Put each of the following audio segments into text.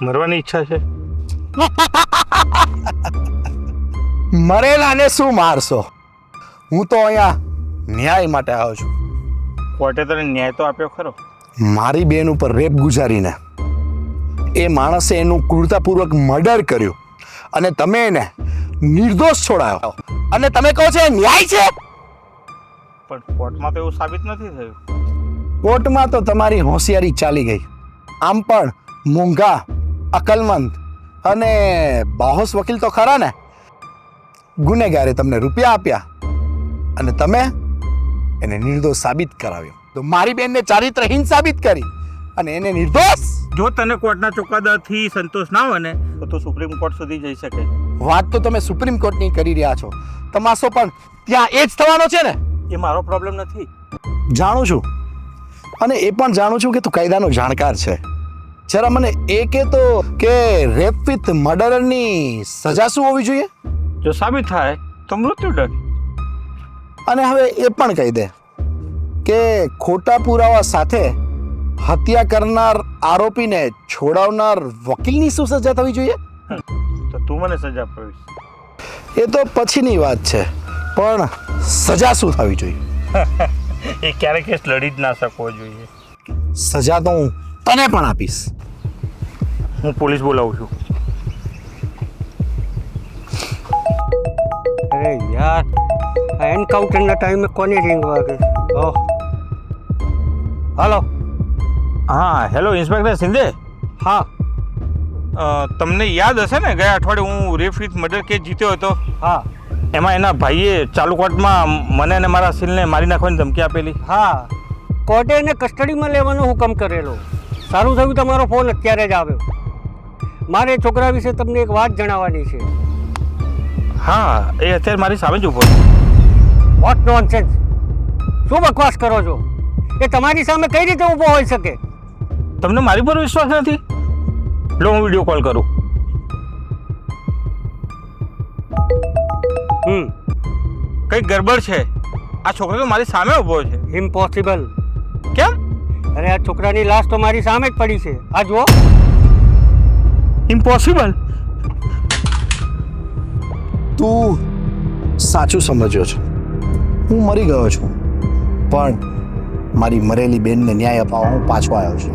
મરવાની ઈચ્છા છે? મરેલાને શું મારશો? હું તો અહીંયા ન્યાય માટે આવ્યો છું. કોર્ટે તને ન્યાય તો આપ્યો ખરો. મારી બેન ઉપર રેપ ગુજારીને એ માણસે એનું ક્રૂરતાપૂર્વક મર્ડર કર્યું અને તમે એને નિર્દોષ છોડાયો અને તમે કહો છો એ ન્યાય છે? પણ કોર્ટમાં તો એવું સાબિત નથી થયું. કોર્ટમાં તો તમારી હોશિયારી ચાલી ગઈ. આમ પણ મોંઘા, અકલમંદ અને બાહોશ વકીલ તો ખરા ને. ગુનેગારે તમને રૂપિયા આપ્યા અને તમે એને નિર્દોષ સાબિત કરાવ્યો. તો મારી બેનને ચારિત્રહીન સાબિત કરી અને એને નિર્દોષ. જો તને કોર્ટના ચુકાદાથી સંતોષ ના હોય ને તો તું સુપ્રીમ કોર્ટ સુધી જઈ શકે. વાત તો તમે સુપ્રીમ કોર્ટની કરી રહ્યા છો. તમાશો પણ ત્યાં એ જ થવાનો છે ને. એ મારો પ્રોબ્લેમ નથી. જાણું છું અને એ પણ જાણું છું કે તું કાયદાનો જાણકાર છે. જરા મને એ કહેતો કે રેપ વિથ મર્ડરની સજા શું હોવી જોઈએ? જો સાબિત થાય તો મૃત્યુદંડ. અને હવે એ પણ કહી દે કે ખોટા પુરાવા સાથે હત્યા કરનાર આરોપીને છોડાવનાર વકીલની શું સજા થવી જોઈએ? તો તું મને સજા આપીશ. એ તો પછીની વાત છે, પણ સજા શું થવી જોઈએ? એ ક્યારેક કેસ લડી જ ના શકવો જોઈએ. સજા તો હું તને પણ આપીશ. હું પોલીસ બોલાવું છું. અરે યાર, આ એન્કાઉન્ટરના ટાઈમે કોની રિંગ વાગે? ઓહ, હાલો. હા, હેલો ઇન્સ્પેક્ટર શિંદે. હા તમને યાદ હશે ને ગયા અઠવાડિયે હું રેપ વિથ મર્ડર કેસ જીત્યો હતો. હા એમાં એના ભાઈએ ચાલુ કોર્ટમાં મને અને મારા સીલને મારી નાખવાની ધમકી આપેલી. હા, કોર્ટે એને કસ્ટડીમાં લેવાનો હુકમ કરેલો. સારું થયું તમારો ફોન અત્યારે જ આવ્યો. મારે છોકરા વિશે તમને એક વાત જણાવવાની છે. હા, એ અત્યારે મારી સામે જ ઊભો છે. What nonsense! શું બકવાસ કરો છો? એ તમારી સામે કઈ રીતે ઊભો હોઈ શકે? તમને મારી પર વિશ્વાસ નથી? લો, હું વિડીયો કોલ કરું. કઈ ગડબડ છે? આ છોકરો તો મારી સામે ઊભો છે. ઇમ્પોસિબલ. કેમ? અરે આ છોકરાની લાશ તો મારી સામે જ પડી છે. આ જુઓ. ઇમ્પોસિબલ? તું સાચું સમજ્યો છો. હું મરી ગયો છું, પણ મારી મરેલી બેનને ન્યાય અપાવવા હું પાછો આવ્યો છું.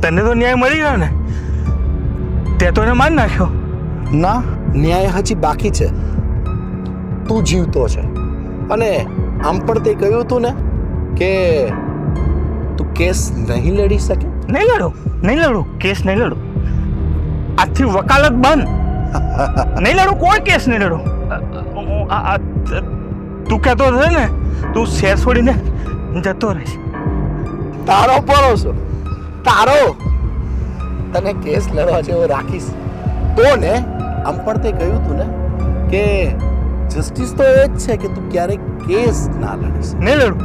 તને તો ન્યાય મળી ગયો ને? તે તો એને મારી નાખ્યો. ના, ન્યાય હજી બાકી છે. તું જીવતો છે અને આમ પણ તે કહ્યું હતું ને કે તું કેસ નહીં લડી શકે. નહીં લડું. કેસ નહીં લડું. આજથી વકાલત બંધ. નહીં લડું, કોઈ કેસ નહીં લડું. તું કહેતો હતો ને તું શેર છોડીને જતો રહીશ. તારો ભરોસો, તારો. તને કેસ લડવા જેવો રાખીશ તો ને. આમ પણ તે કહ્યું હતું ને કે જસ્ટિસ તો એ જ છે કે તું ક્યારેક કેસ ના લડીશ. નહીં લડું.